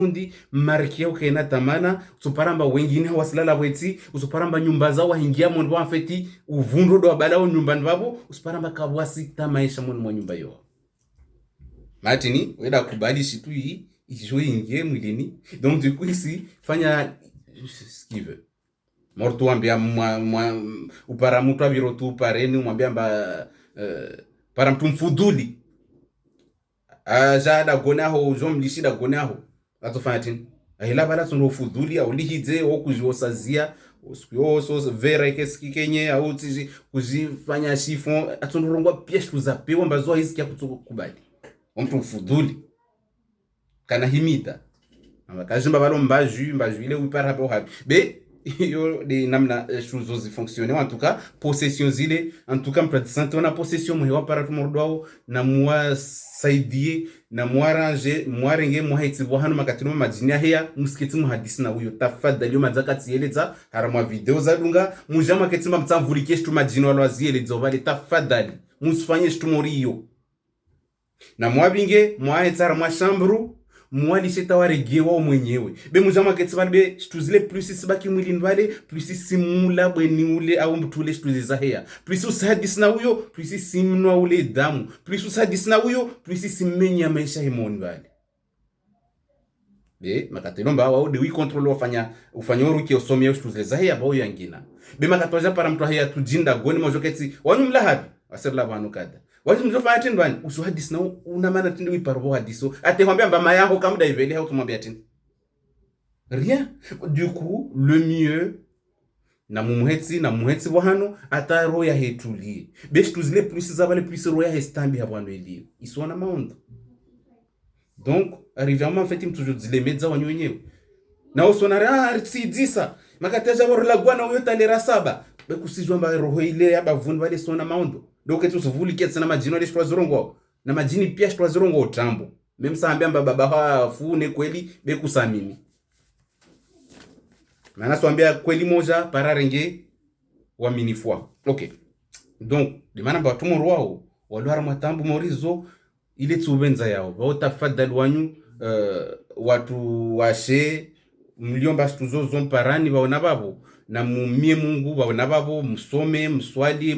fundi markia ukaina tamana usoparamba wengine wasilala weti usoparamba nyumba zao waingia mwandu wa feti uvundo do balao nyumbani babo usoparamba kabwasi tamaisha mwa nyumba yo matini weda kubali shitu hii ijo ingie mwilini. Donc du coup ici fanya ce qu'il veut morto ambia upara mtu abiro tu pareni umwambia mba para mtu mfuduli jada gonaho jomlishida gonaho atofanya tini ahila bala sono fuduli au lihize au kujosazia usikio so vera ikeski kenye au tiji kujifanya chiffon atonurongwa pièce tuzapewa mbazo hizi kia kutukubali mtu mfuduli kana himita kajimba balo mbaju ile upara hapo hapi be yo de namna choses fonctionner en tout cas possession zile en tout cas mpati santé on a possession mwa para tumordwao na mwa saidie na mwa ranger mwa renge mwa haiti bohano makatino majini haya msikiti muhadisi na huyo tafadhali mazakati yeleza haramwa video za dunga mujama ketimba mtavulike shitu majini walwazieleza vale tafadhali musifanye shitu moriyo na mwabinge mwaetara mwa shambru mwalishe tawaregewa mwenyewe be mujama ketibali be shituzile plus sibaki mwili ndwale plus simula bweni ule au mtule shituziza hea plus usadisi na huyo plus simnwa ule damu plus usadisi na huyo plus simenya maisha himoni ndwale be makatelomba wao de wi control ufanya uruki osomia shituzile za hea bao yangina be makatoja para mtu hea tujinda goni mojoketi wanu mlahabi wasebla banu kada watu mzofanya tini bani usu hadisi na unamana tindi wiparobo hadiso ate kwambia mbama yako kamuda iveli hau tumwambia tini rien. Du coup le mieux na muhetsi wahano ata roya hetulie besh tuzile plus zabale plus roya hestambi habwano elio iswana maondo. Donc arrivement en fait toujours zile medza wanyu wenyewe na usona si disa makateja borla gwana uyota lera saba be kusijwa mba roho ile abavundu wale sona maondo. Donc etu suvuli ketsa na majini wale shitwa zirongo na majini pia shitwa zirongo utambo memsa ambia baba ha fune kweli be kusamini na swambia kweli moja para renge wa minifwa. Okay, donc de mana ba tumo rwao walwara matambo morizo ile tubenza yao ba utafadhali wanyu watu washe mliomba shtuzo zomparani baona babo na mumie Mungu baona babo msome mswali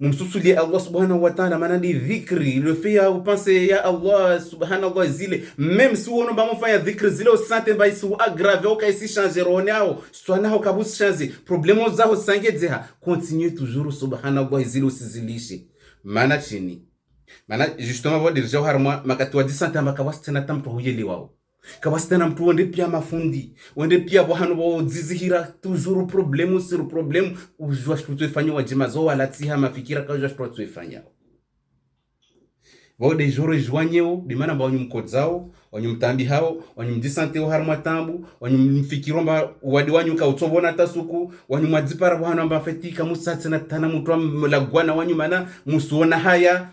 mumsusulie Allah subhanahu wa ta'ala manani dhikri le fait ya upense ya Allah subhanahu zile même si wono ba mfanya dhikri zile usante ba isu aggrave au kaisi changer ronao swana ho kabus changer problemo zao sangezeha continue toujours subhanahu zile usizilishe mana chini mana justement vo dirija harma makati wa disante makawasi tena tamto huyeli wao kabasi tena mtu wende pia mafundi wende pia bohano bo zizihira toujours problème sur problème ujwa shtuto ifanya wajima zo wala tsiha mafikira kajwa shtuto ifanya bo de jour joigneo de mana ba wanyu mkodzao wanyu mtambi hao wanyu mdisante o harma tambu wanyu mfikiromba wadi wanyu ka utobona tasuku wanyu madzipara bohano amba fetika musatse na tana mtu la gwana wanyu mana musuona haya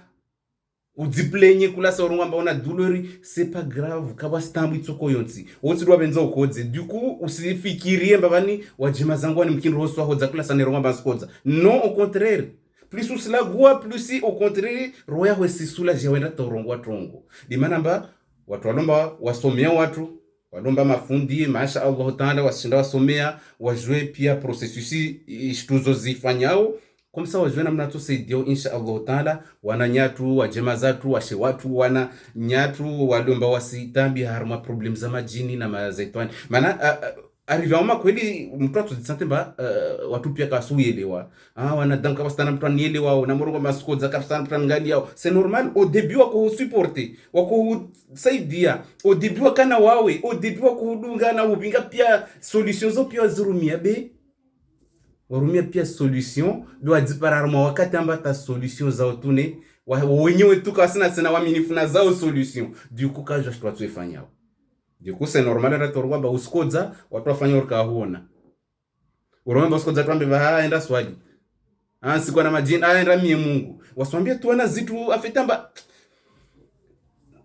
udiplenye kula saurunga mbaona douleur c'est pas grave kabasi tambu itsoko yonsi wotsi dwa benza ukodze. Du coup usifikirie mbabani wajima zangu ani mkindu hoswa hodza kula saneronga mbaskoza non au contraire plus usila gua plus au contraire roya hwesisula jawenda torongwa trongo dimana mba watu walomba wasomea watu walomba mafundi masha Allah taala washinda wasomea wajue pia processus ishtuzo zifanyao comme ça wajue namna tusaidio insha Allah taala wana nyatu wajema zatu washe watu wana nyatu walomba wasitambi harma problem za majini na mazetwani maana arrivement kweli mtu atuzisante mba watu pia kasuyelewa wana danka bastana mtu anielewa na morongo maskoza kapsana mtu ngali yao c'est normal au début wako supporter wako saidia au début wakana wawe au début wako hudunga na ubinga pia solutions zo pia zurumia be warumia pia solution do adipararma wakati amba ta solution za utune wenyewe tuka sina waminifu na zao solution du coup kaje twa tuifanyao. Du coup c'est normal ra torwa ba uskoza watu wafanya orka huona uromba uskoza twambe ba enda swali sikuwa na majini enda mie Mungu waswambia tuona zitu afetamba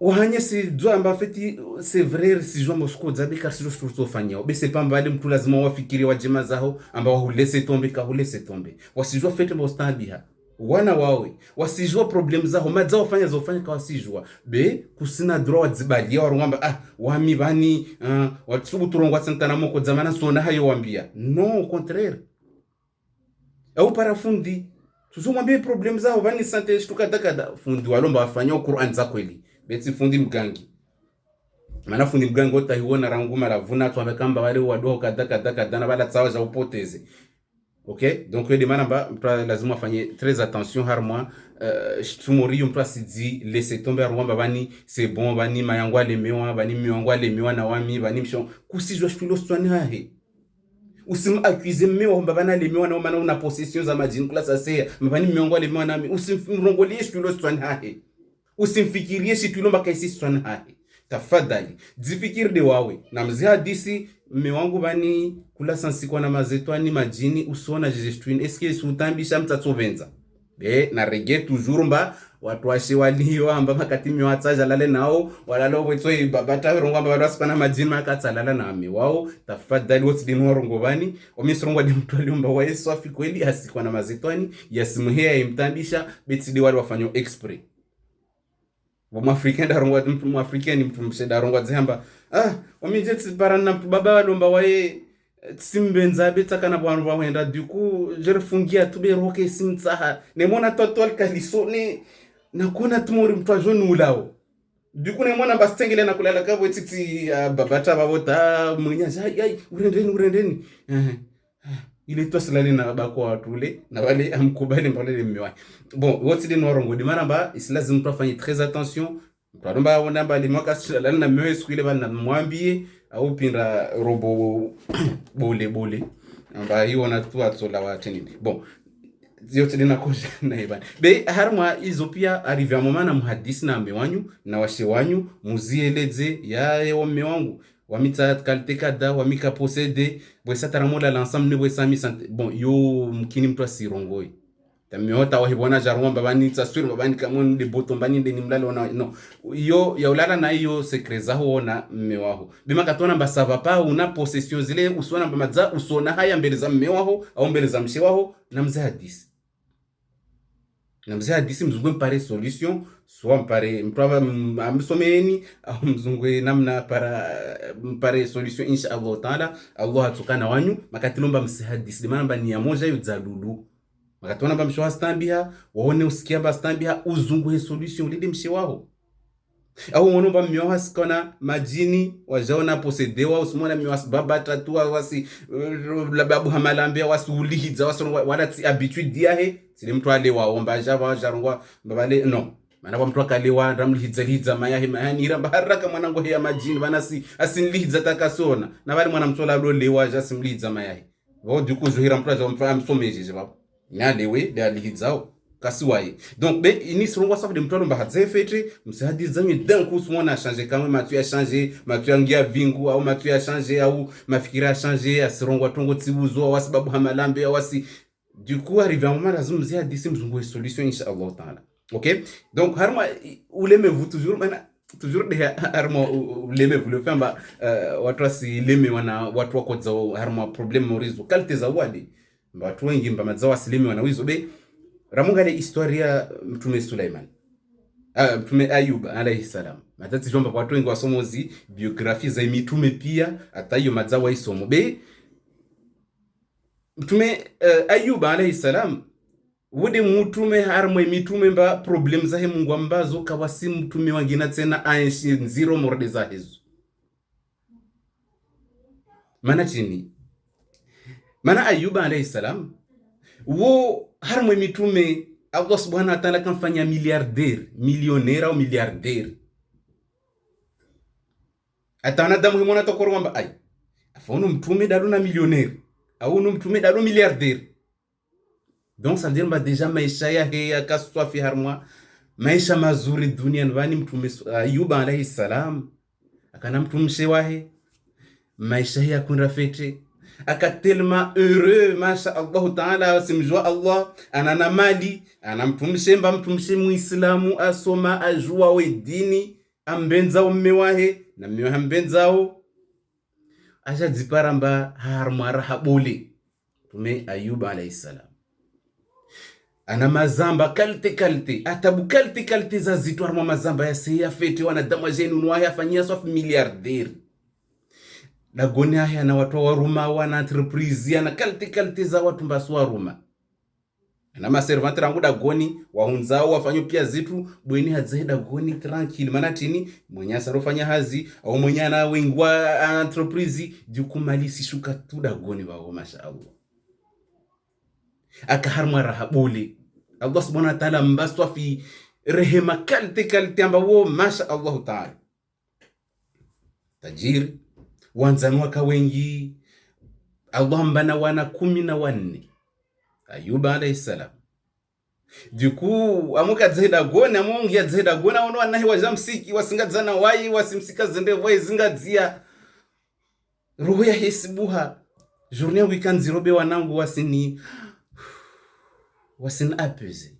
wahanye si dwa amba feti c'est vrai si jwa moskoza bika si jwa tufanyao be c'est pas mbali mtu lazima wafikiri wajema zao amba hulese tombe ka hulese tombe wasijua fete mbostabiha wana wawe wasijua problem zao madzao fanya zofanya kwa wasijua be kusina droit wadzibalia warungamba wami bani watsubu turongwa sentana moko zamana sona hayo wambia non au contraire au para fundi tuzomwambie problem zao bani sante shtukadakada fundi walomba wafanya Qur'an za kweli beti fundi mgangi mana fundi mgangi utahiona ranguma ravuna tu amekamba wale wadoho kadakada na bala tsawa za upoteze. Ok, donc de manamba lazima afanye très attention harmoi tumori mtu asidi laisser tomber harmoi bani c'est bon bani mayangwa lemewa bani miangwa lemewa na wami bani mshon kusijwa shtulo stwani hahe usim accuser mewa bana lemewa na maana una possession za majini kula sasa bani miangwa lemewa nami usimrongolie shtulo stwani hahe usimfikirie shtulo mpaka isi stwani hahe tafadhali dzifikiri de wawe na mzee hadisi mme wangu bani kula sansikwa na mazetwani majini usona jejestuini eske sutambisha mtatsovenza be na rege toujours mba watu washe waliyo amba makati miwatsaja lale nao walalo wetso babata rongo amba walwa spana majini makatsalala na mme wao tafadhali wote dinu rongo bani omisrongo de mtwali mba wa Yesu afi kweli asikwa na mazetwani yasimuhea imtambisha betidi wale wafanyo expert Mwafrika ndarongwa mtu Afrika ni mtu mshedarongwa zihamba wamijeti parana baba walomba wae simbenza beta kana bwana bawenda duku jerefungia tube roke simtsaha nemona totol kalisone nakona tumori mtu ajonu ulao duku nemona bastengele na kulala kabo titi babata babota mwenyaza ai urendeni ile tosalali na bako watule na wale amkubali mbale mmewa bon wote dino rongo di manamba islazi mtu afanye très attention mtu wana mbali mwaka salali na mmewa siku ile bana mwambie au pinda robo bole amba hiyo na tu atsola wateni bon yote dina koja na ibani be harma hizo pia arrive à moment na muhadisi na mmewanyu na washe wanyu muzieleze ya mme wangu wamita kalite kada wamika posede bwesa taramola l'ensemble ne bwesa mi sante bon yo mkini mtu asirongoi tamiota wahibona jarwa babani taswiri babani kama de botombani de nimlalo na no yo ya ulala na hiyo secret zao na mme wao bima katona basava pa una possession zile usona mbamaza usona haya mbele za mme wao au mbele za mshe wao na mzee hadisi mzungwe mpare solution soit mpare mprava amsomeni au mzungwe namna para mpare solution insha Allah taala Allah atukana wanyu makatilomba msihadisi de manamba ni ya moja yudzalulu makatona ba msho astambia waone usikia ba astambia uzungwe solution lide mshe wao au mwono ba myo hasikona majini wajaona posedewa usmona myo asbaba tatu wasi la babu hamalambe wasulihiza waso wala ti habitude diahe sile mtu ale waomba jaba jarongwa babale no mana mtu akalewa ramlihiza mayahe mayanira baraka mwanangu ya majini bana si asinlihiza takasona na bali mwana mtola lo lewa jasimlihiza mayahe wo duku zuhira mtu azomfa amsomeje jaba nyalewe de alihizao kasiwaye donc be inisrongo safu de mtolo mbahaze fetre msahadi zanyu danku sumona changer kama matu a changer matu angia vingu au matu a changer au mafikira changer asirongo tongo tsibuzo wasibabu hamalambe wasi du coup arrivé un moment lazima mzee hadisi mzungu solution inshallah taala. OK, donc harma uleme-vous toujours mana toujours de harma uleme-vous le famba watu wasileme wana watu wako za harma problem morizo kalte za wadi watu wengi mba mazao wasileme wana wizo be ramunga ile historia mtume Suleiman mtume Ayub alayhi salam matati jomba watu wengi wasomozi biografia za mitume pia hata hiyo mazao wa isomo be mtume Ayub alayhi salam wude mtume harmwe mitume mba problem zahe Mungu ambazo kawasi mtume wangina tena ainshi nziro morde za hizo mana chini mana Ayub alayhi salam wo harmwe mitume Allah subhanahu wa ta'ala kamfanya milliardaire millionnaire au milliardaire atana damu himona tokoro kwamba ai afono mtume daluna millionnaire au no mtume dalu milliardaire. Donc ça veut dire déjà maisha yake yakaswa fi harmwa maisha mazuri duniani vani mtume Ayub alayhi salam akana mtumshe wahe maisha ya kunra fete akatelma heureux masha Allah taala simjua Allah anana mali anamtumshe mba mtumshe muislamu asoma ajua we dini ambenza umme wahe na mmewa ambenzao aja ziparamba harmwa rahabuli tume Ayub alayhi salam ana mazamba kalte atabu kalte za zitu arma mazamba ya seya fete wanadamu ajenu nuwahe afanyia sof miliarderi na goni haya na watu wa Ruma wana entreprise yana kalte za watu mbasu wa Ruma na maservante rangu da goni wahunzao wafanyo pia zitu bweni hadzeda goni tranquille mana tini mwenye asarofanya hazi au mwenye ana wengwa entreprise jukumalisi shuka tu da goni wao mashaallah akaharma rahabuli Allah subhanahu wa ta'ala mbaswa fi rehema kalte ambao masha Allah ta'ala tajiri wanzanwa ka wengi Allah mbana wana 14 Ayuba alayhi salam duku amuka zeda gona mungi zeda gona ono anahi wajamsiki wasingadzana wai wasimsika zende wai zingadzia roho ya hesibuha journée weekend zirobe wanangu wasini apeze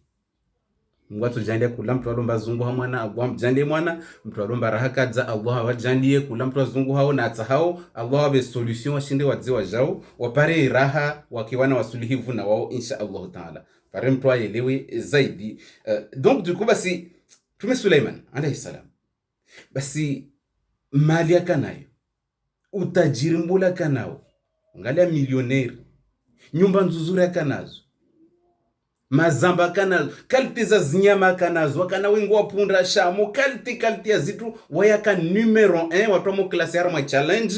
ngwatu jandie kula mtu alomba zungu ha mwana Allah jandie mwana mtu alomba rahakadza Allah wajandie kula mtu zungu hao na atahao Allah wabe solution washinde wadze wajao wapare raha wakiwana wasulihivu na wao insha Allah taala pare mtu aelewe zaidi donc du coup basi tume Suleiman alayhi salam basi mali yakanayo utajiri mbula kanao ngalia millionaire nyumba nzuzuri yakanazo mazamba kanazo kalite za zinyama kanazo wakana wengu wapunda shamo kalite ya zitu wayaka numero 1 watu mo klasi harma challenge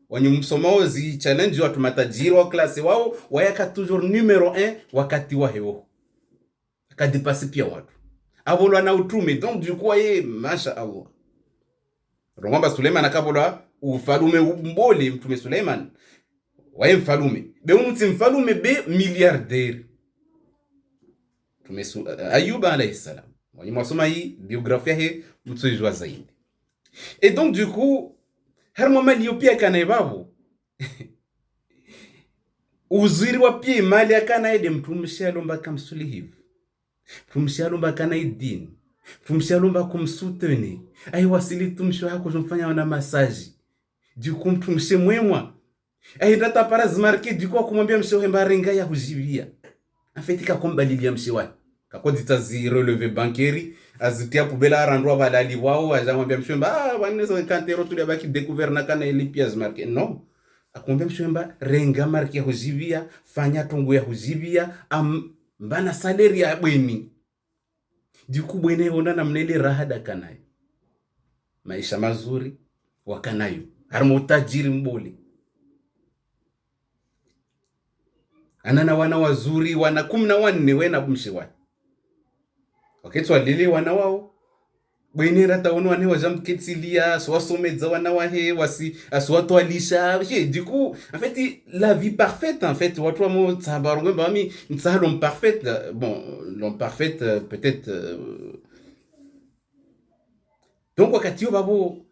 wanyu msomao zi challenge watu matajiri wa klasi wao wayaka toujours numero 1 wakati wa heo akadipasi pia watu abolo na utume donc du coup ye masha Allah Rongomba Suleiman akabola ufalume mbole mtume Suleiman waye mfalume be umuti mfalume be milliardaire Ayuba alayhi salam. Mwenye mwasoma hii biografia hii mtujua zaidi. Et donc du coup harmo mali yopia kana babu. Uzuri wa pia mali akana ede mtumshalomba kamsulihivu. Mtumshalomba kana idini. Mtumshalomba kumsuteni. Ai wasili tumsho hako jumfanya wana massage. Du coup mtumshe mwemwa. Ai data para zmarke du coup kumwambia mshohe mbarenga ya kujibia. Afetika kombalilia mshiwa kakodi tazi relevé bancaire azitia pubela arandwa balali wao azamwambia mshwemba wanaweza kantero tu baki découvert na kana elipias marque non akumwambia mshwemba renga marque ya hujibia fanya tungu ya hujibia mbana salary ya bweni diku bweni ona na mnele rahada kanayo maisha mazuri wakanayo harmo tajiri mbole anana wana wazuri wana 14 wena bumshiwa waketwa lili wana wao bwenera taonu wane wajamketilia swasomedza wana wahe wasi aswatwalisha du coup en fait la vie parfaite en fait watu wa mo tsabarongo bami mtsalo parfaite bon l'homme parfaite peut-être donc wakati yo babo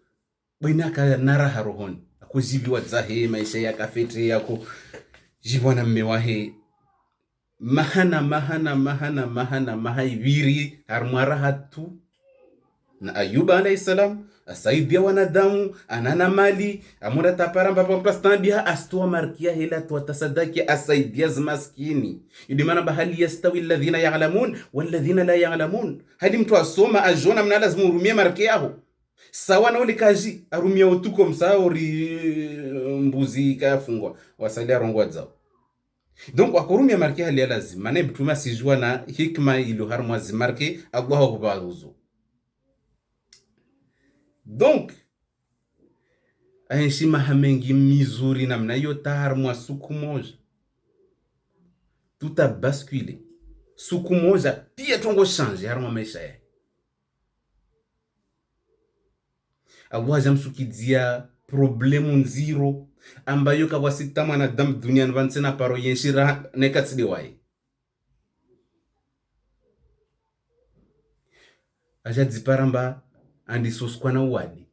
bwena ka naraha rohoni akuzibiwa zahe maisha ya kafete yako jibwana mmewahe mahana ibiri harmara hatu na Ayuba alayhi salam asaidia wanadamu anana mali amura taparamba pa plastandia astoa markia hela tuatasadaki asaidia maskini idimana bahali yastawi alladhina ya'lamun walladhina la ya'lamun hadi mtu asoma ajona mna lazima urumie markia yao sawa na ulikaji arumia utuko msauri mbuzi kafungwa wasalia rongwa zao donc wakurumia marke hali ya lazima maana mtume sijua na hikma ilo harmwa zimarke Allahu baruzu donc aheshima hamengi mizuri namna hiyo taharmwa suku moja tuta basculer suku moja pia tongo change harmwa maisha yake Allah jamsukidia problemu nziro ambayo kawasita mwanadamu duniani vansena paro yenshira nekatsidi wae ajadziparamba andisoskwa na uwadi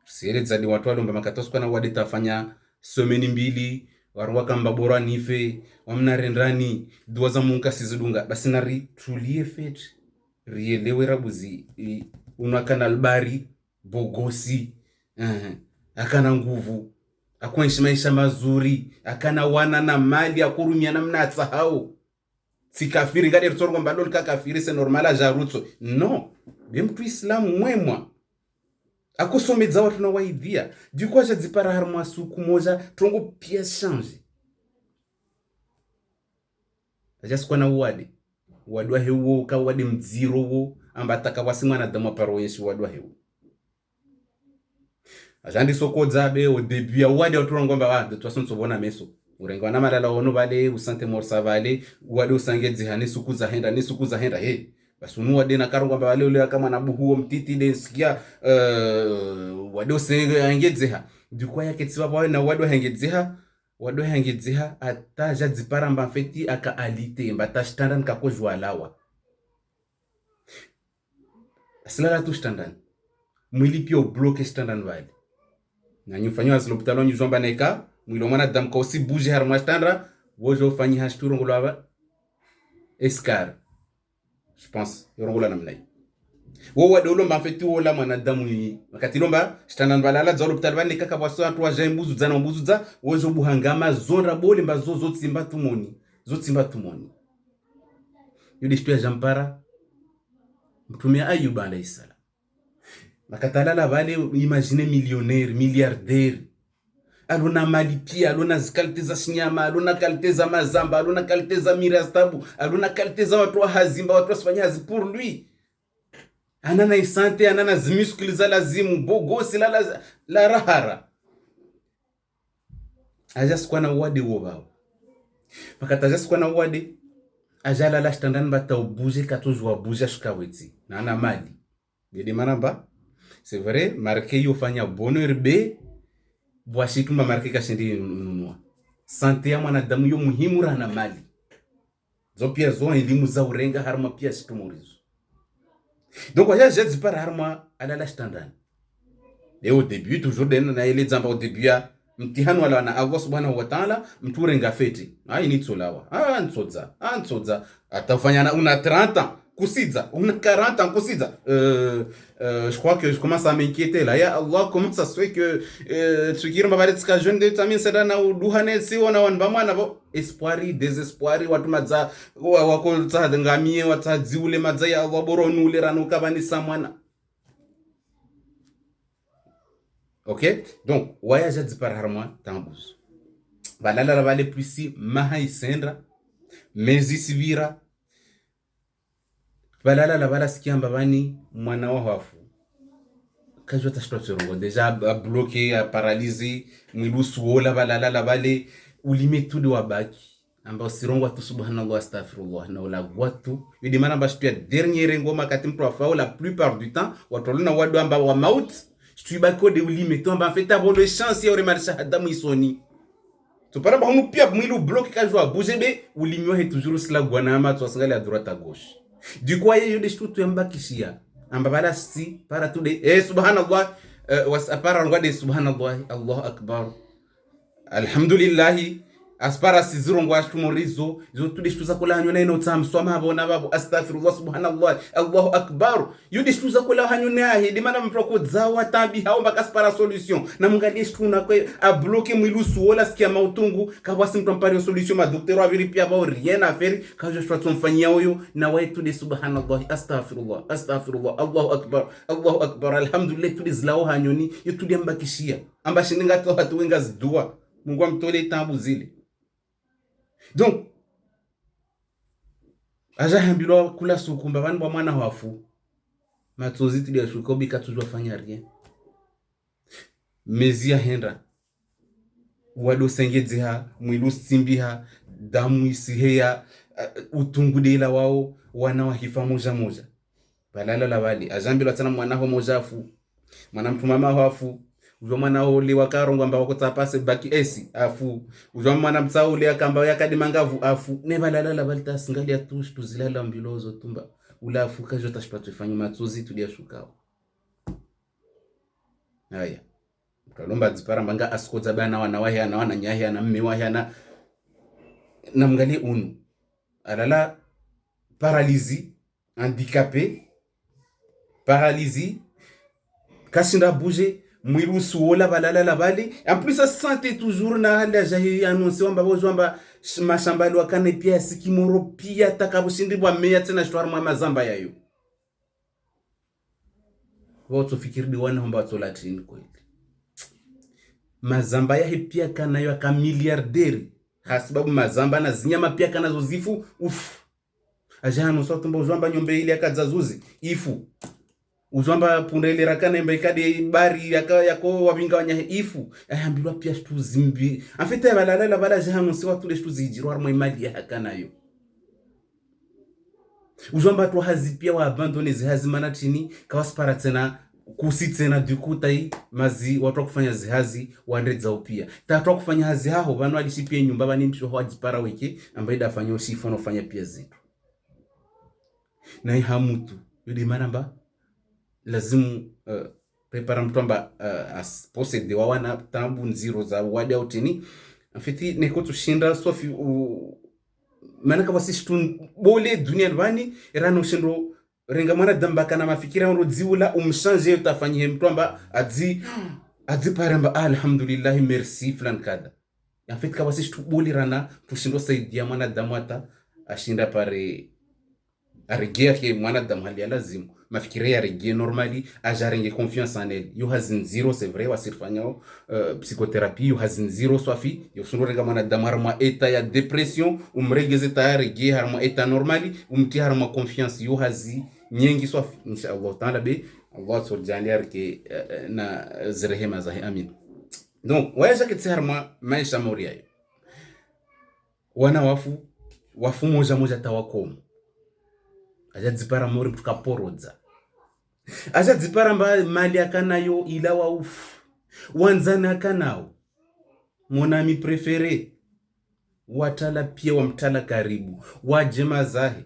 sieleza ni watu walomba makatoskwa na uwadi tafanya semeni mbili warwaka mbabora nife wamnarendani dua za munka sizidunga basi nari tulie fete rielewe rabuzi unakana albari bogosi akana nguvu akuishi maisha mazuri akana wana na mali akurumia namna atsahau si kafiri ngade rutsorgo mbalo lika kafiri c'est normal aja rutso non bem tu islam mwemwa akusomedza watu na waidhia diko acha dzipara harma suku moja trongo pia change aja sikwana wade wadwa hewo ka wade mdziro wo ambataka wasimwa na dama paro yesu wadwa hewo ajandi sokodza be au début ya wade oturongo mba de toute façon tsobona meso urenga na malala ono bale usante morsa bale wade usangedzi hani suku za henda ni suku za henda he basunu wade na karongo mba bale ule kama na buhuo mtiti de sikia wade usangedzi dukwa yake tsiba bawe na wade hangedzi ataja dzipara mba feti aka alite mba tashtanda nkako jwalawa asilala tu standard mwili pia ubloke standard vale na nyufanywa asilopitalo nyuzomba neka mwili mwana dam ka aussi bouger harma standard wojo fanyi hashturu ngolwa escar je pense yorongola namnai wo wade ulomba feti wola mwana damu ni wakati lomba standard vale ala zalo pitalo vale kaka bwaso atu wa jembuzu zana mbuzu za wojo buhangama zonra bole mba zozo tsimba tumoni yudi shtu ya jampara mtume Ayuba alayhi salam makatalala vale imagine millionnaire milliardaire aluna mali pia aluna zikalite za shinyama aluna kalite za mazamba aluna kalite za mirastabu aluna kalite za watu wa hazimba watu wasifanya hazi pour lui anana isante anana zimuscle za lazimu bogosi la rahara ajas kwa na wade wobao makatajas kwa na wade ajala la standan bata bouger katozwa bouger shikaweti na ana mali bidi manamba c'est vrai marqué yo fanya bonheur be bwashi tumba marqué kashindi nunua sante ya mwanadamu yo muhimu rana mali zo pia zo elimu za urenga harma pia situmurizo donc ya jezi para harma ala la standan et au début toujours den na ile zamba au début ya mtihani wala na Allah subhanahu wa ta'ala mturenga feti ai ni tsolawa antsodza atafanya na una 30 ans kusidza una 40 ans kusidza je crois que je commence à m'inquiéter là ya Allah comment ça se fait que tukira mabaretska jeune de tamine sedana uduhane si wana wanba mwana bo espoiri désespoiri watu madza wako tsa ngamie watsadziule madza ya Allah boronule ranuka banisa mwana. Ok, donc voyage dipar harma tambuz balala la vale plusi maha isendra mezi sivira balala la bala sikiamba bani mwana wa hafu kajwa tashpatrongo déjà bloqué paralysé mwilusu wala balala la vale ulime tudi wabaki amba sirongo tu subhanallah astaghfirullah na wala watu yidi mana bashpia dernier ngoma kati mtu afao la plupart du temps watoluna wadu amba wa maut tu bako de ulime to amba fait abo le chance ya remarcha adamu isoni to para ba mu pia mwilu bloqué kajwa bougebe ulime he toujours cela gwanama to sangale à droite à gauche du quoi yo de tout amba kishia amba bala si para tout de subhanallah was para ngwa subhanallah Allahu akbar alhamdulillah aspara sizirongwa ashtumurizo zo tudishtuza kula hanyona ino tsamswa mabona babo astaghfirullah subhanallah Allahu akbar yudishtuza kula hanyona hidi mana mproko zawa tabi hao mbakaspara solution na mungalie shtuna kwe a bloquer mwilusu wala sikia mautungu kabwasi mtu ampare solution ma docteur aviri pia bao rien à faire ka je shwa tumfanyia huyo na wai tudi subhanallah astaghfirullah Allahu akbar alhamdulillah tudi zlao hanyoni yutudi ambakishia ambashininga to hatu wenga zdua Mungu amtole tambu zile. Donc aja hambilo kula sukumba bani bwa mwana wafu matozi tili ya shukobi katujwa fanya rien mezia henda wado sengedzeha mwilu simbiha damu isiheya utungudela wao wana wahifa moja balala la bali ajambilo tana mwana ho mojafu mwana mtu mama wafu ujo mwana ole wakarongo amba wakotapase baki esi afu ujo mwana mtsaule akamba yakadima ngavu afu ne balala la balta singalia tush tuzilala mbilozo tumba ula afu kajo tashpatu fanyi matsozi tulia shukao haya kalomba dzipara mbanga asikoza bana wana wahi ana wana nyahi ana mme wahi ana namngali unu alala paralysie handicapé paralysie kashinda bouger mwili usuola balala la bali en plus ça santé toujours na hali ajahi annonce wamba bozwamba mashamba lwakane pia sikimoro pia takabushindi bwa meya tena shwara mwa mazamba yayo wote fikiri wana hamba tolatini kweli mazamba yahe pia kana yo ka miliarderi sababu mazamba na zinyama pia kana zo zifu ajano so tumbo uzwamba nyombe ile akazazuzi ifu uzwamba punda ile rakana imba ikade bari yako wabinga wanya ifu ayambilwa pia shtu zimbi afite balala bala jano si watu le shtu zijiro harmo imali ya hakana yo uzwamba to hazi pia wa abandone zihazi mana chini kawaspara tena kusitsena dukutai mazi watu kufanya zihazi wandredza upia tatu kufanya hazi hao bano alishipia nyumba bani msho hawajipara wiki ambaye dafanya usifu no fanya pia zetu na hamutu yodi manamba lazimu prepara mtu amba posede wana tambu nziro za wadi au tini afiti neko tushinda sofi manaka wasishtu bole dunia bani erano shindo renga mwana damba kana mafikira ndo dziula umshanje utafanyie mtu amba adzi paramba alhamdulillah merci flan kada afiti ka wasishtu bole rana tushindo saidia mwana damwata ashinda pare arigea ke mwana damhali lazimu mafikira ya regie normali ajarenge confiance en elle yo hazin zero c'est vrai wasirfanyao psychothérapie yo hazin zero swafi yo sunurega mwana damarma eta ya depression umregeze ta regie harma eta normali umti harma confiance yo hazi nyengi swafi inshallah taala be Allah surjaliar ke na zrehema zahi amin donc waja ke harma maisha moria wana wafu moja tawakomo aja dzipara mori tukaporodza aja dzipara mali akanayo ilawa wanzana akanao monami prefere watala pia wamtala karibu wajema zahe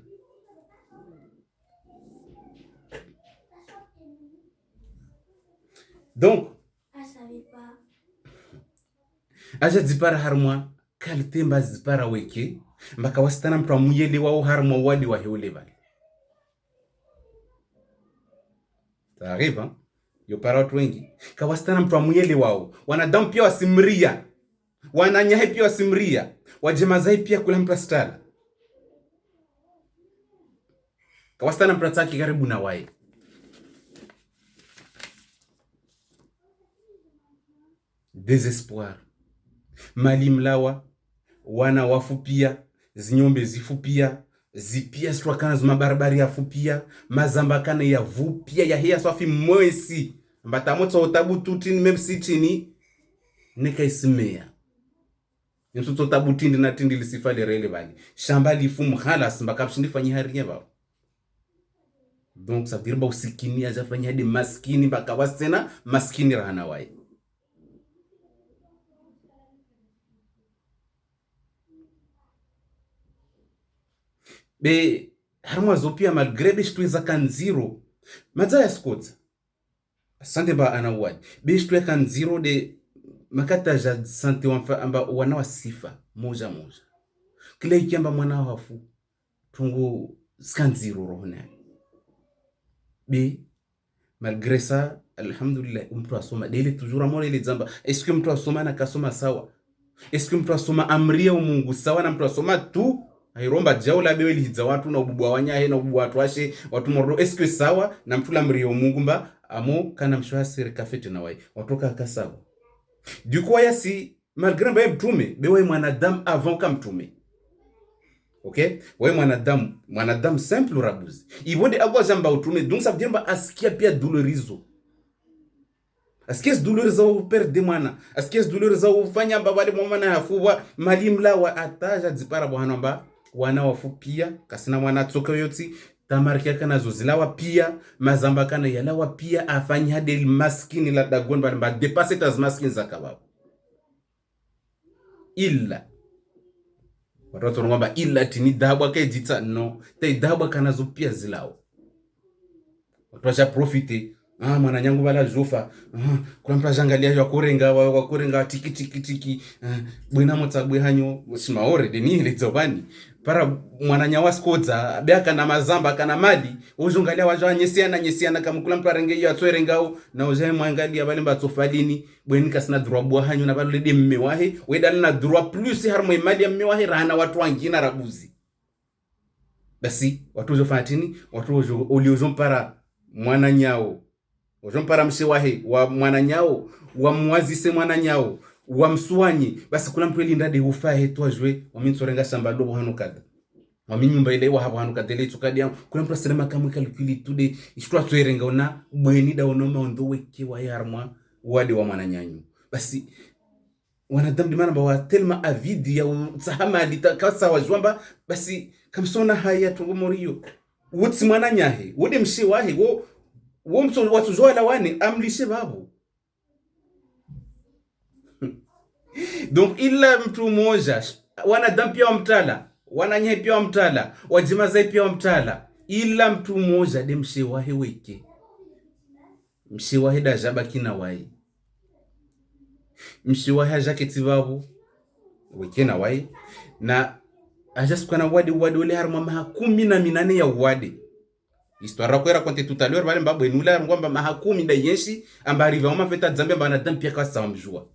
donc aja dzipara harmwa kalitemba dzipara weke mbaka wasitana mtu amuyele wao harmwa wadi wa heule bali ça arrive yo para watu wengi kawastana mtu amuyele wao wanadamu pia wasimria wananyahe pia wasimria wajemazai pia kula mplastala kawastana mprataki karibu na wae desespoir mali mlawa wana wafu pia zinyombe zifu pia zipia swakana zuma barbari ya fupia mazamba kana ya vupia ya hia swafi mwesi mbata moto otabu tutini memsi chini neka isimea nsuto tabu tindi na tindi lisifale rele bali shamba lifumu halas mbaka pshindi fanyi haria bao donc ça veut dire usikini aja fanyi hadi maskini mbaka wasena maskini rahana wae be harma zopia malgré be shtueza kan zero madza ya skotsa asante ba anawadi be shtueza kan zero de makata ja sante wamfa amba wana wasifa moja kila ikiamba mwana wafu tungu skan zero rohona be malgré ça alhamdulillah mtu asoma dele toujours amore ile zamba est-ce que mtu asoma na kasoma sawa est-ce que mtu asoma amria Mungu sawa na mtu asoma tu airomba jaula bewe lihiza watu na ububu wanyahe na ububu watu washe watu moro eske sawa na mtula mrio Mungu mba amo kana mshwa siri kafete na wai watoka kasawa du coup yasi malgré ba mtume bewe mwanadamu avant ka mtume okay wewe mwanadamu simple rabuzi ibonde agwa jamba utume donc ça veut dire ba askia pia doulerizo askia doulerizo perde mwana askia doulerizo ufanya babali mwana hafuwa malimla wa ataja dzipara bwana mba wana wafupia kasina mwana tsoka yoti tamarkia kana zozilawa pia mazamba kana yalawa pia afanya hadi maskini la dagon ba dépasser tas maskini zakababo illa watoto ngomba illa tini dabwa ke jita no te dabwa kana zo pia zilao watu wacha profiter mwana nyangu bala jofa kula mtu ajangalia wa kurenga tiki bwina motsabwe hanyo simaore deni ile zobani para mwana nyawa skodza beaka na mazamba kana mali ozongalia wajo nyesiana kama kula mtu arenge yo atwerengao na ozaye mwangalia bale mbatsofalini bweni kasina droit bwa hanyo na balo de mme wahe wedala na droit plus harmo mali ya mme wahe rana watu wangina rabuzi basi watu uzofanya tini watu uzo uliozompara mwana nyao ojompara mshe wahe wa mwana nyao wa mwazise mwana nyao wa msuanyi basi kula mtu elinda de ufahe twajwe waminsorenga shamba lobo hano kada waminyumba ile wa hano kada ile tukadi kula mtu aselema kamwe calculi tude ishtwa twerenga ona bweni da onoma ondo weke wa yarmwa wade wa mwana nyanyu basi wanadamu dimana ba telma avidi ya sahama litakasa wajwamba basi kamsona haya tungomoriyo wutsi mwana nyahe wode mshe wahe wo mtu watu zoala wane amlishe babu donc ila mtu mmoja wanadamu pia wamtala wananyahe pia wamtala wajimaza pia wamtala ila mtu mmoja de mshe wahe weke mshe wahe da jaba kina wae mshe wahe ajaketi babu weke na wae na ajaskana wade ule harma maha 18 ya wade histoire ko raconter tout à l'heure bale mbabwe nula ngomba maha 10 da yenshi amba arriva uma feta zambe amba na dampia kwa samjua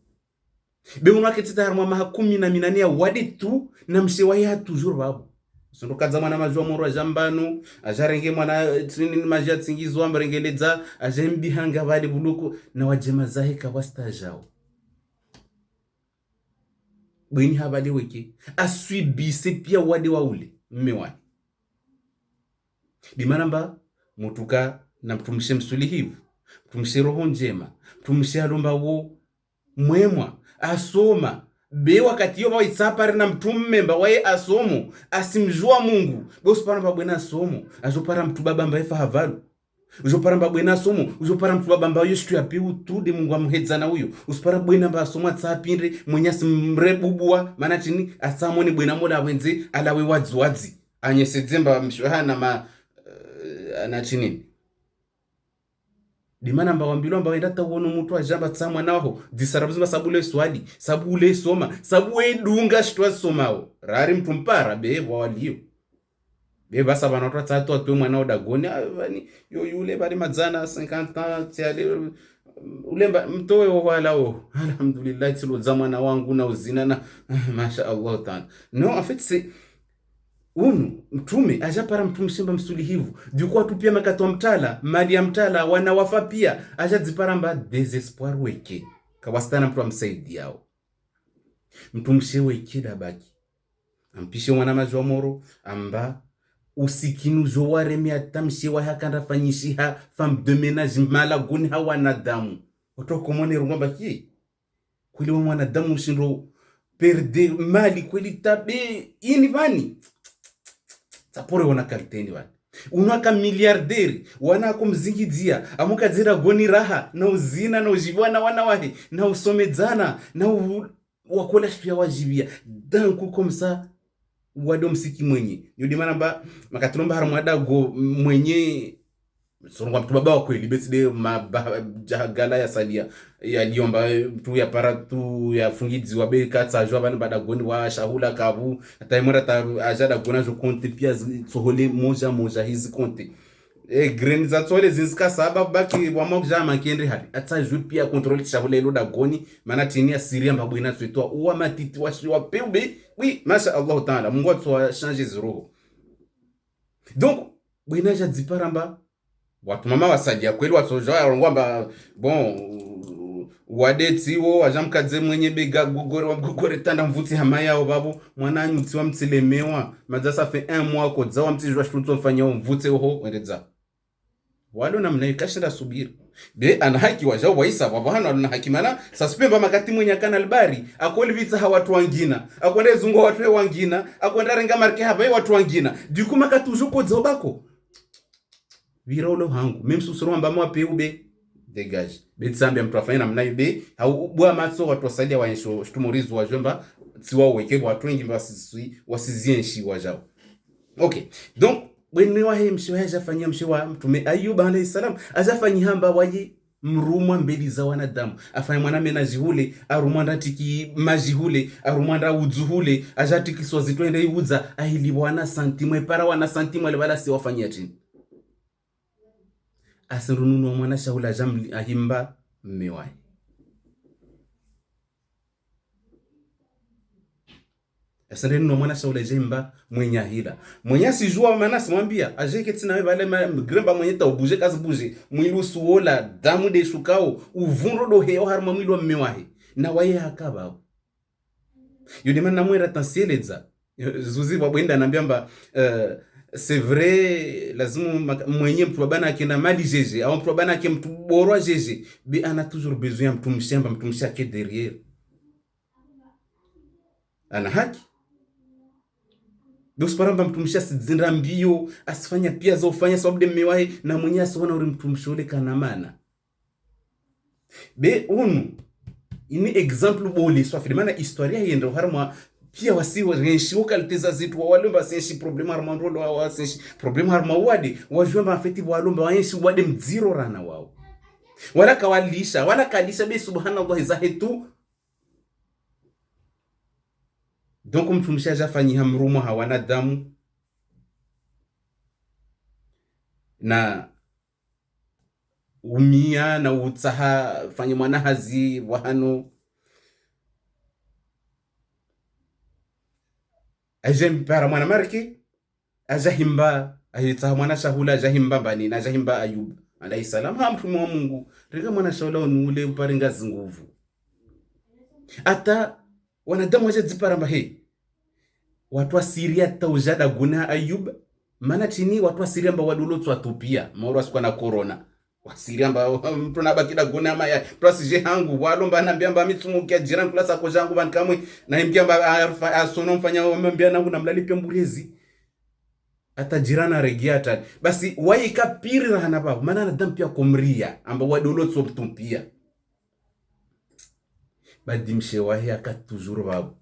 be unwa ketita harma maha 18 ya wade tu na mshewa ya toujours babu sondo kaza mwana majwa moro jambano ajarenge mwana trini majia tsingizwa amba rengeleza ajembi hanga bale buluko na wajema zahe ka wasta jao bweni habali weke aswibise pia wade waule mmewani dimanamba mutuka na mtumshe msulihivu mtumshe roho njema mtumshe alomba wo mwemwa asoma be wakati yo waitsapare na mtummemba wae asomo asimjua Mungu bosipara mbabwena asomo azopara mtu baba mba efa havalu uzopara mbabwena asomo uzopara mtu baba mba yo shitu ya piu tude Mungu amhedzana huyo usipara bwena mba asomo atsapindre mwenyasi mrebubwa maana chini asamoni bwena mola wenze alawe wadzi anyesedzemba mshahana na chini dimana mba wambilo mba wenda tawono mtu ajamba tsamwa naho disarabuzima sabule swali sabule soma sabwe dunga shitwa somao rari mtu mpara be walio be basa bana watu tatu atwe mwana odagoni bani yo yule bali mazana 50 tiale ulemba mtoe walao alhamdulillah tsilo zamana wangu na uzina na masha Allah taala no en fait c'est mtume ajapara mtume shimba msulihivu dukwa tu pia makatwa mtala mali ya mtala wanawafa pia ajadzipara mba desespoir weke kawastana mtu amsaidi yao mtumshe weke dabaki ampishe mwana majwa moro amba usikinu zo waremi atamshe wa hakanda fanyishiha femme de ménage mala guni hawa nadamu otoko mone rungamba ki kweli mwana damu shindo perde mali kweli tabe ini bani sapore wana kaliteni wani unwaka miliarderi wana kumzingidzia amuka zira goni raha na uzina na ujibiwa wana wahe na usomedzana na wakola shitu ya wajibia danku komsa wado msiki mwenye yudi manamba makatulomba haramwada go mwenye songa mtu baba wa kweli beside majagala ya salia ya liomba tu ya para tu ya fungizi wa be katsa bana bada goni wa shahula kabu taimora ta ajada gona jo konte pia tsohole moja hizi konte green za tsole zinska saba baki wa mokja makendre hadi atajwe pia control shahula lo da goni mana tini ya siria mbabwina twetwa uwa matiti wa peube oui masha Allah taala Mungu atwa changer zero donc bwina ja dziparamba watu mama wasadia kweli watoja ngwamba bon wadetiwo ajamkadze mwenye bega gogore tanda mvuti hama yao babu mwana nyuti wa mtilemewa madasa fait 1 mois ko zawa mtijwa shtuto fanya mvute ho wendeza walo namna ikashira subiri be ana haki waja waisa baba hana na haki mana suspemba makati mwenye kana albari akoli vitsa ha watu wangina akwenda zungo watu wangina akwenda renga marke haba watu wangina dikuma katujuko zobako virolo hangu même susuru amba mwa peube dégage betsambe mtu afanya namna ibe au bwa matso watu wasalia wanisho shtumorizo wajomba siwa weke watu wengi wasisienshi wajao okay donc bwene wahe mshiwa ajafanyia mshiwa mtume Ayub alayhi salam ajafanyia hamba waje mrumwa mbeli za wanadamu afanya mwana menaji hule arumwa ndatiki maji hule arumwa nda udzuhule ajatiki sozi twende iudza ahili wana santimwe para wana santimwe le wala si wafanyia chini asirununu mwana shaula jamli ahimba mmewai asirununu mwana shaula jemba mwenya hila mwenya sijua maana simwambia ajeke tina wale mgremba mwenye ta ubuje kazi buje mwilu suola damu de shukao uvunro do heo harma mwilu wa mmewahi na waye hakaba yudi mana mwera tansieleza zuzi wabwenda anambia mba c'est vrai lazima mwenye mtu babana akenda mali jeje au mtu babana ake mtu borwa jeje bi ana toujours besoin mtu mshamba mtu mshake derrière ana haki Dos paramba mtumsha sizinra mbio asifanya pia za ufanya sababu de mmewahi na mwenye asiona uri mtumshole kana mana be unu ini example boli swafiri mana historia yendo harma pia wasi renshi kalteza zitu walomba senshi problema harmandolo wa senshi problema harma wadi wajomba afeti walomba waenshi wade mziro rana wao wala kalisha be subhanallah zahetu. Donc mtumsha ajafanyia mrumo hawana damu na umia na utsaha fanya mwana hazi wahano ajempara mwana marki ajahimba ahitsaha mwana shahula ajahimba bani na ajahimba Ayub alayhi salam ha mtume wa Mungu rega mwana shahula onule uparinga zinguvu ata wanadamu waje ziparamba he watu wa Syria taujada guna Ayub maana chini watu wa Syria ambao wadulotwa atopia maoro asikwa na corona wa Syria ambao mtu nabakida guna maya plus je hangu walomba anambia mba mitumukia jirani klasa ko jangu bankamwe na imbia mba asono mfanya mbia nangu namlalipia mburezi hata jirana regiata basi waika piri rahana baba maana na dampia komria ambao wadulotwa mtumpia badimshe wahi akatuzuru babu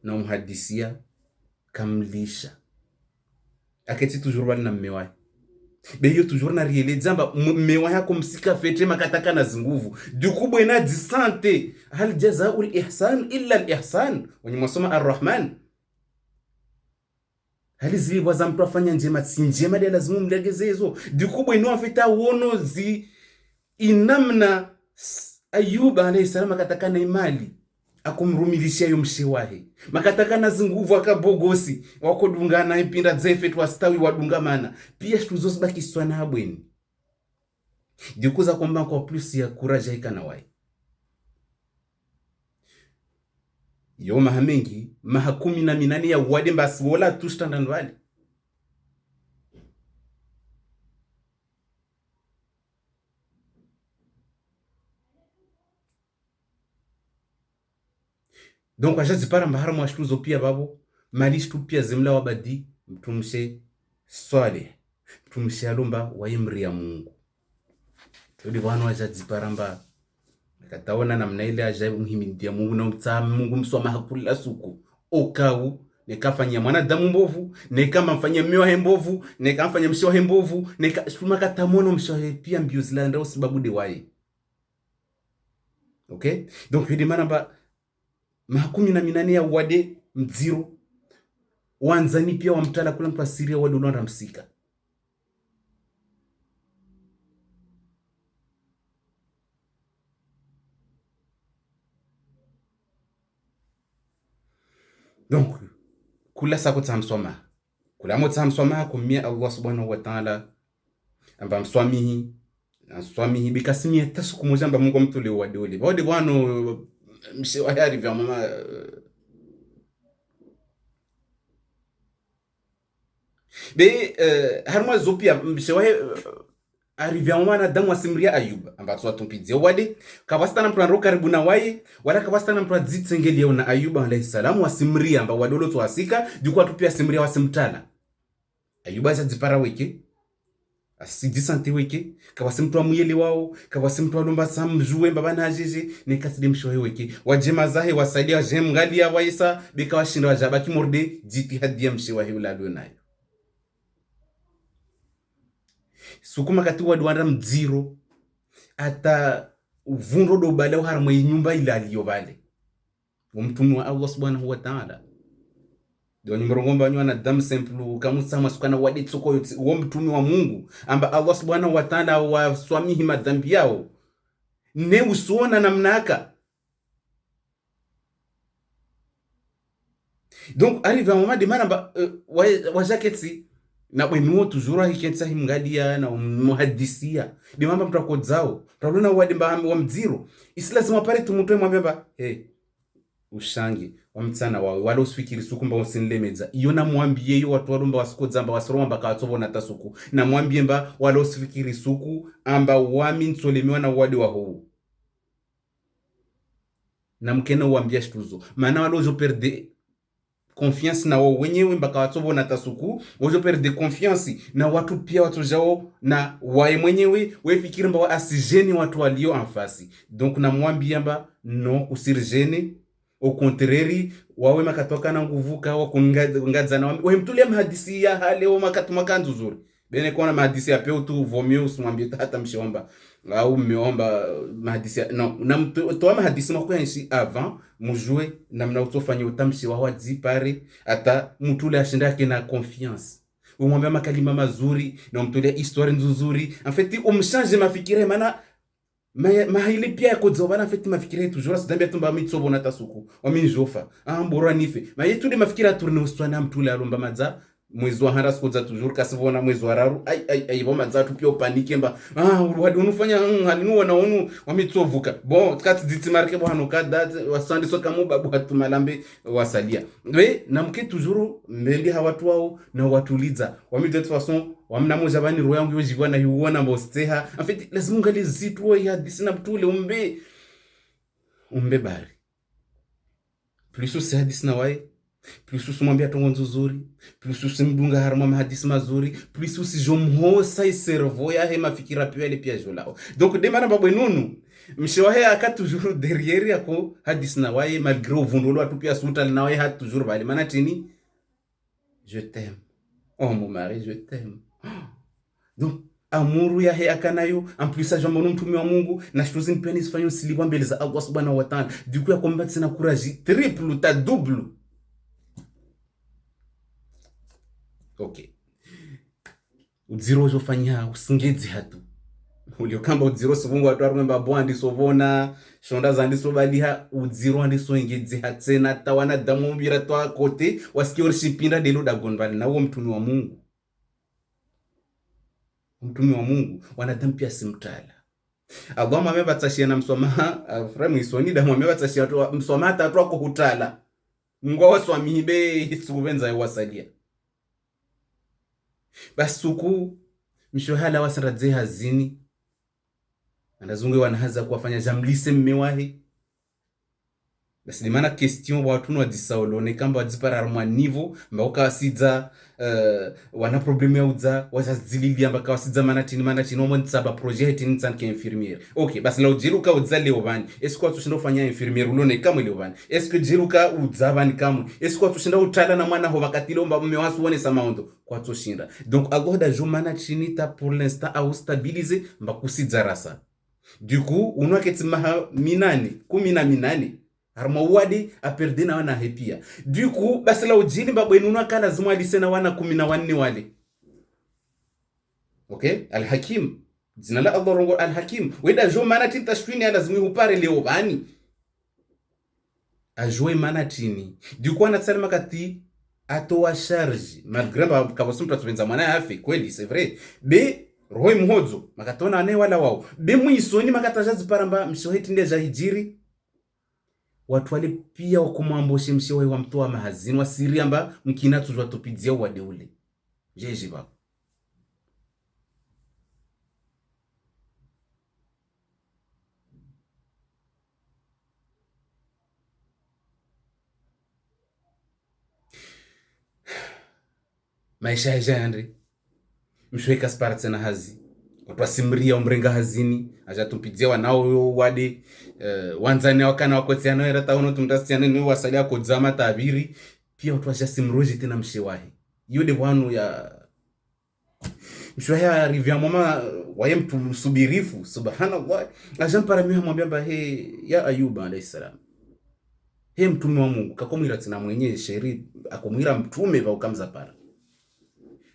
na umhadisia kamlisha aketi toujours bali na mmewahi beyo toujours na riele zamba mmewahi yako msika fete makataka na zinguvu dukubwe na disante hal jazaul ihsan illa al ihsan wenye msoma ar-rahman hali zilibwa za mtu afanya njema si njema de lazima mlegezezo dukubwe no afita wono zi inamna Ayub alayhi salam akataka na imali akumrumilishia yo mshewahi makataka na zinguvu akabogosi wakodungana ipinda zefetu wastawi wadungamana pia shtuzo baki swana habweni dikuza kwamba kwa plus ya courage ikana wai yo mahamengi mahakumi na minani ya wade mbasi wala tushtandan wali donc aja zipara mbahara mwashtuzo pia babo malishtu pia zimla wabadi mtumshe swale mtumshe alomba waimri ya Mungu todi bwana aja zipara mba kataona namna ile aja muhimidia Mungu na mtama Mungu msoma hakula suku okau nekafanya mwanadamu mbovu nekama mfanya mioyo mbovu nekamfanya mshohe mbovu nekashuma katamono mshohe pia mbio zilanda sababu de wae okay donc hidi manamba mahakumi na minane ya wade mziro wanzani pia wamtala kula mtu Syria wade unanda msika donc kula sako tamsoma kula mo tamsoma kumia Allah subhanahu wa ta'ala amba mswamihi bikasimia tasuku mojamba Mungu mtule wade wade bwana mshewahi arrive mama be harma zopia mshewahi arrive mama damu asimria Ayub amba so atumpidze wade kabastana mtu anro karibu na waye wala kabastana mtu azitsengeli na Ayub alayhi salam wasimria amba wadolo to asika dukwa tupia simria wasimtala Ayub azipara weke asidisante weke kawasimtwa muyele wao kawasimtwa lomba samjue babana ajeje nekaside mshohe weke wajema zahe wasaidia jemngali ya waisa bikawashinda wajabaki morde jitihadi ya mshewahi ulalo nayo sukuma kati wadi wanda mdziro ata vundo do bale harmwe nyumba ila aliyo bale mtume wa Allah subhanahu wa ta'ala ndio nyimrongomba nywana dam simple kamusa masukana wadi tsoko wo mtume wa Mungu amba Allah subhanahu wa ta'ala waswamihi madhambi yao ne usuona namnaka. Donc arrive un moment de manamba wa jaketsi na bwenuo toujours hikensa himgadia na muhadisia de mamba mtakodzao tabuna wadi mba wa mdziro isilazima pale tumutwe mwambeba ushangi wamtsana wawe wala usifikiri suku mba usinlemedza iyo na mwambie yo watu warumba wasikodza mba wasiroma mba katsobona tasuku na mwambie mba wala usifikiri suku amba wami ntsolemewa na wadi wa huu na mkena uambia shtuzo maana wala ujo perde confiance na wao wenyewe mpaka watsobona tasuku ujo perde confiance na watu pia watu jao na wae mwenyewe wefikiri mba asijeni watu walio anfasi. Donc na mwambia mba no kusirjeni au contraire wawe makatoka na nguvu kawa kungadza na wewe mtulia mahadisi ya hale makatu makanzu zuri bene kona mahadisi ya peo tu vomio usimwambie hata mshomba au mmeomba mahadisi no na mtoa mahadisi mako yanshi avant mujue na mnautofanya utamshi wa wazi pare hata mtule ashinda yake na confiance umwambia makalima mazuri na mtulia histoire nzuri en fait umchange mafikire maana mahili pia yakodzobana feti mafikira yetu jora sidambia tumba mitsobo na tasuku waminjofa mbora nife mayetu de mafikira turne uswana mtule alomba madza mwezi wa hara sikodza toujours kasivona mwezi wa raru ai bo madza tu pia upanike mba urwadi unufanya halinu wana onu wamitsovuka bon kati diti marke bo hanokada wasandi soka mubabu hatumalambe wasalia we na mke toujours mbeli hawatu wao na watuliza wamide de façon wamna moja bani roho yangu yojivwa na yuona mbosteha en fait lazima ngali zitu ya disina mtule umbe bari plus usi hadisi na wae plus usumwambia tongo nzuri plus usimdunga harama mahadisi mazuri plus usijomhosa iservo ya he mafikira pia ile pia jolao. Donc de mana babwe nunu mshewahe aka toujours derrière yako hadisi na wae malgré vundolo atu pia sutal na wae hat toujours bali mana tini je t'aime oh mon mari je t'aime. Donc amuru ya he akanayo en plus ça jambo mtume wa Mungu na shtuzi mpeni sifanyo silibwa mbele za Allah subhanahu wa ta'ala du coup ya combattre sina courage triple ta double. Okay. Udziro ujofanya usingedzi hatu ulio kamba udziro sivungu watu warumemba bwandi sovona shonda zandi sobaliha udziro andi so ingedzi hatsena tawana damu mbira toa kote wasikiori shipinda delo dagonbali na uo mtumi wa Mungu. Mtumi wa Mungu wanadamu pia simtala Allah mwameba tashia na msomaha framu isoni da mwameba tashia msomaha tatu wako hutala ngwa waswamibe isubenza wasalia basuku mshohala wasaradze hazini andazungu wanahaza kuwafanya jamlise mmewahi basi ni maana question watu no disaolone kamba wadzipara armwa niveau mbauka wasidza wana problème ya udza wazazililia mbaka wasidza mana tini omo ntsaba projet tini tsanke infirmière. Okay basi la ujiruka udza leo bani est-ce que tushinda ufanya infirmière ulone kama leo bani est-ce que jiruka udza bani kama est-ce que tushinda utala na mwana ho wakatilo mba mmewasu wone samaundo kwa tushinda. Donc Allah da jumana chini ta pour l'instant au stabiliser mbakusidza rasa du coup unwaketi maha minani harma wadi aperde na wana hepia du coup basi la ujini babwenunwa kana zimwa lisena wana 14 wale. Okay al-Hakim jina la Allah rongo al-Hakim weda jo manati tashwini ana zimwi upare leo bani ajwe manatini du coup anatsema kati atoa charge malgré ba kabosumta tubenza mwana yafe kweli c'est vrai be roho mhodzo makatona ane wala wao be muisoni makatajazi paramba mshoheti ndeja hijiri watu wale pia wakumwamboshe mshewa wa mtoa mahazini wasiri amba mkina tuzwa tupidzia wade ule jeje baba maisha ya jandri mshweka spartse na hazi watu wasimria umrenga hazini ajatupidzia wanao wade wanzani wakana wakotsiana era taono tumtasiana ni wasalia kodzama tabiri pia watu washasimroji tena mshewahi yode bwanu ya mshwaya arrivia mama waye mtu msubirifu subhanallah ajampara mimi amwambia ba he ya Ayuba alayhi salam he mtume wa Mungu kakomwira tina mwenye sheri akomwira mtume va ukamza para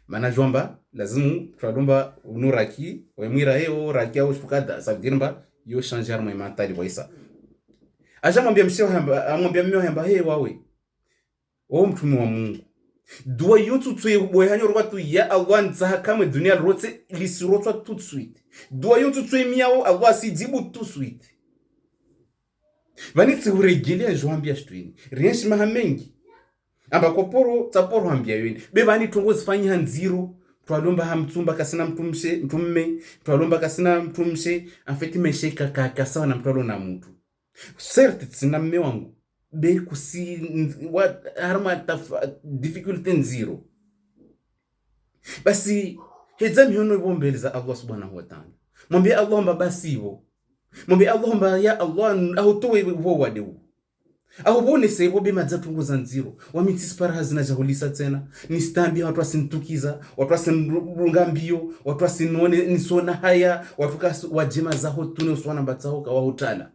maana jomba lazimu twadumba unuraki wemwira heo raki au shukada sadirmba yo changer my mentali waisa ajamwambia mshe hamba amwambia mimi hamba he wawe o mtume wa Mungu dua yotu tsoye boyanyo rwatu ya Allah nzaha kamwe dunia rote lisirotwa tout de suite dua yotu tsoye miao Allah si dibu tout de suite vani tsiuregelea joambia shtwini rienshi mahamengi amba koporo taporo ambia yweni bebani tongo zifanya nziro twalomba hamtumba kasina mtumme twalomba kasina mtumshe afeti mesheka kaka sawa na mtwalo na mtu certes tsina mme wangu be kusi what harma difficulty nziro basi heza mihono bombeleza Allah subhanahu wa ta'ala mwambie Allah mba basi hivyo mwambie Allah mba ya Allah au towe wo wadeu au bone sebo be madzatu za nziro wamitispara hazina jahulisa tena ni stambi watu asintukiza watu asinrunga mbio watu asinone nisona haya watu wajema zaho tune uswana mbatsaho kwa hotala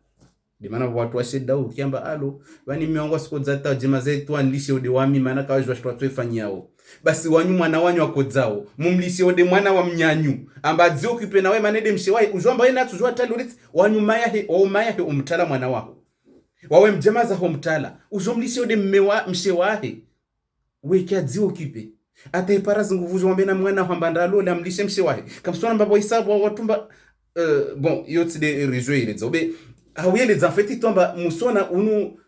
dimana watu washeda ukiamba alo bani miongo siko zata jema zetu anlishe ode wami maana kawajwa watu wafanyao basi wanyu mwana wanyu wakodzao mumlishe ode mwana wa mnyanyu amba dzio kipe nawe manede mshewai ujomba yena tujua talurit wanyu maya he o maya he umtala mwana wako wawe mjema za homtala ujomlishe ode mmewa mshewahe weke dzio kipe ata ipara nguvu jombe na mwana hambandalo la mlishe mshewahe kamsona mbabo hisabu watumba bon yote de rejoindre zobe hawele zafeti tomba musona unu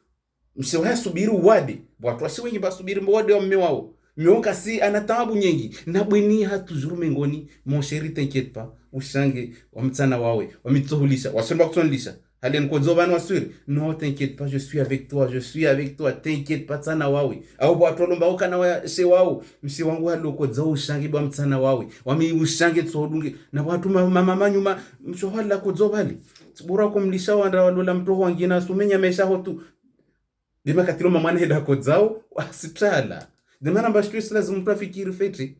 mshewahe subiru wade watu washiwengi basubiri mwade wa mmewao mionka si anatabu nyingi na bweni hatujuru mengoni mon chéri t'inquiète pas ushange wamtsana wawe wamitsohulisha wasonba kutonlisha hali nkozobana wasuri no t'inquiète pas je suis avec toi t'inquiète pas tsana wawe au watu lomba ukana wa she wao msi wangu haloko dzao ushange bwa mtsana wawe wami ushange tsodunge na watu mama manyuma mshohala kozobali tsibura kumlisha wanda walola mtoho wangina sumenya mesha hotu dima katilo mama heda kodzao wasitala demana bashtu lazima mtafikiri feti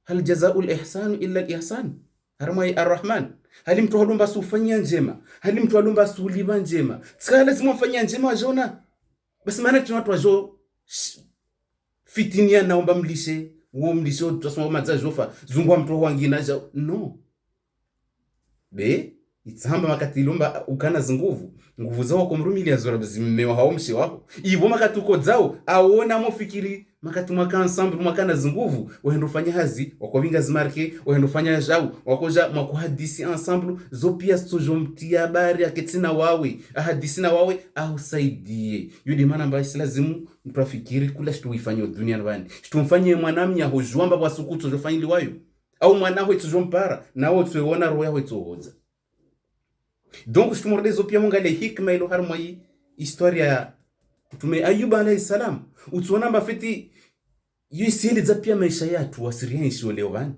hal jazaa'ul ihsan illa al-ihsan harmai ar-rahman hali mtu halumba sufanya njema hali mtu halumba suliba njema sika lazima mfanya njema jona basi maana tuna watu wajo fitinia naomba mlishe uo mlisho tusoma maza jofa zungwa mtu wangina ja no be itsamba makati lomba ukana nguvu zao kumrumilia zora zimewa haomshi wako ivo makati uko zao aona mofikiri makati mwaka ensemble mwaka na nguvu wahendo fanya hazi wakovinga zimarke wahendo fanya jau wakoja makuhadisi ensemble zo pia stojomtia habari aketina wawe ahadisi na wawe au saidie yudi maana mbaya lazimu mtafikiri kula shtu ifanye dunia ndani shtu mfanye mwanamnya hojwamba bwasukuto jofanyili wayo au mwanawe tujompara nawo tuona roho yawe tuhoza. Donc je te pia munga le hikma ilo harma hii historia ya Mtume Ayuba alayhi salam utuona mafiti yisili za pia maisha yatu wasirienshi leo bani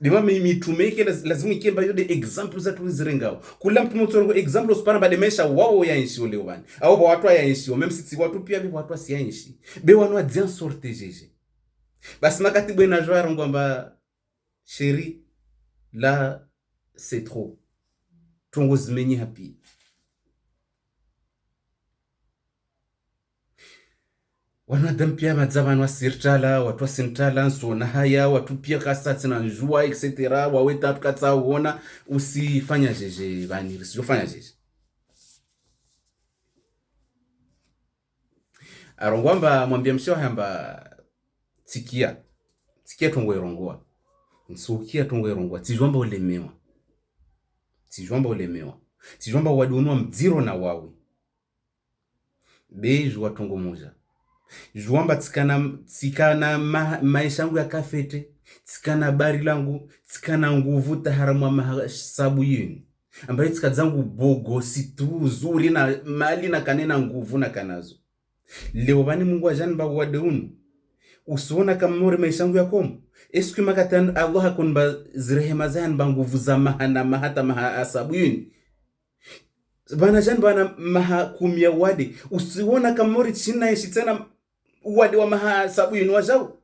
dima mitumeke lazima ikemba yode example za tuwizirengao kula mtu mtu example spana bade maisha wao yaenshi leo bani au watu yaenshi même si watu pia bi watu asienshi be wanwa bien sorte jeje basi makati bwana joa ngomba chérie là c'est trop tongo zimenye hapi wanadamu pia madzavano wasirtala watu wasintala nsona haya watu pia kasatsi na njua etc waweta tukatsa uona usifanya jeje bani usifanya jeje arongwamba mwambia msho hamba tikia tongo irongoa nsukia tongo irongoa tijomba ulemewa wadunwa mziro na wawe beju watongo moja juamba tsikana maisha yangu ya kafete tsikana bari langu tsikana nguvu taharamwa masabu yini ambaye tsikadzangu bogo situ zuri na mali na kanena nguvu na kanazo leo bani Mungu ajanba wadeunu usiona kama nore maisha yangu yakomo eski makatan Allah akunba zirehema zan banguvu za mahana mahata mahasabu yini bana janba maha kumya wadi usiona kama nore china yeshi tena wadi wa mahasabu yini wajao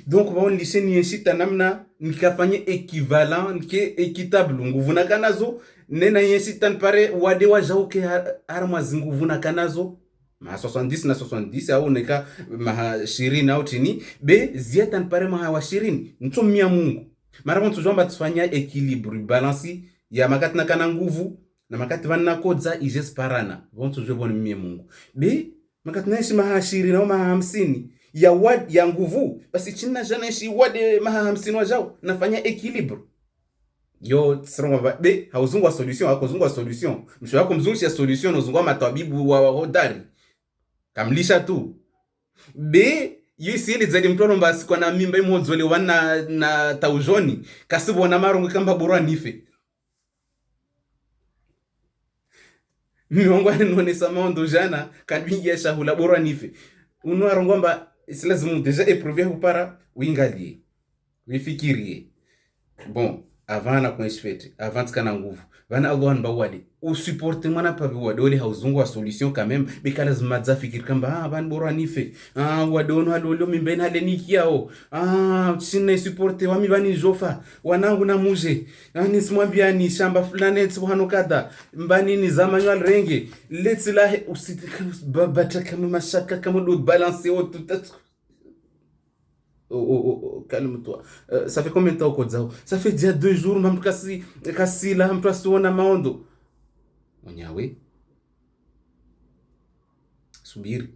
Donc baon liseni yensita namna nikafanye equivalent nke equitable nguvu na kanazo nena yensita npare wade wajauke harma zinguvu na kanazo ma 70 na 70 au neka ma 20 au tini be zieta npare ma 20 ntumia Mungu mara mtu jomba tufanya equilibre balance ya makati na kana nguvu na makati vanna kodza ijesparana vontu jwe bon mie Mungu be makati na ishi ma 20 na ma 50 ya wad ya nguvu basi china jana ishi wade ma 50 wajao nafanya equilibre yo tsronga be hauzungwa solution hakozungwa solution msho yako mzungushi ya solution uzungwa matabibu wa hodari kamlisha tu be yisi ile zali mtono mbasi kwa na mimba imozole wana na taujoni kasibo na marongo kamba borwa nife miongo none samondo jana kadwingia shahula borwa nife unwa ngomba isilazimu deja éprouver kupara uingalie uifikirie bon avant na kuishfete avant kana nguvu bana Allah nbawade usupporte mwana pa wade ole hauzungu wa solution quand même bikala zimadza fikiri kamba ban borwa nife wade ono halolo mimbeni hale nikiao sina supporte wami bani jofa wanangu na muje ni simwambia ni shamba fulani tsubhano kada mbani ni zamanyo alrenge letsila usitika babata kama mashaka kama do balance au tout. Calme-toi. Ça fait combien de temps au Zao? Ça fait déjà 2 jours, même kasi la mtu asiona maondo. Onyawe. Subiri.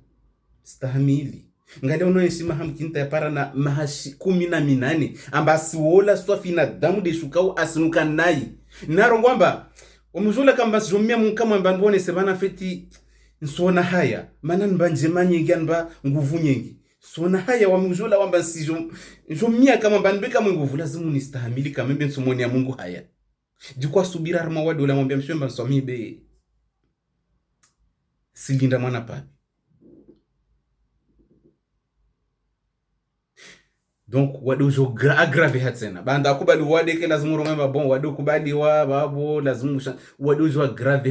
Stahamili. Ngale unoyeshima hamkinta ya para na mahashi 18 ambasi wola swafina damu de shukao asinuka nayi. Narongwamba umuzula kamba sijomia mkama mbambone sebana feti nsona haya. Mana mbanje manyi nba nguvu nyingi. Sona haya wa mjula wamba sijomia kama mbanbeka nguvu lazimu nistahamili kama mbe nsumoni ya Mungu haya. Jukwa subira arma wadu la mwambia mshwemba nswami be silinda mwana papi. Donc wadu jo aggrave hatsena banda akubali wade ke lazimu romemba bon wadu kubali wa babo lazimu wadu jo aggrave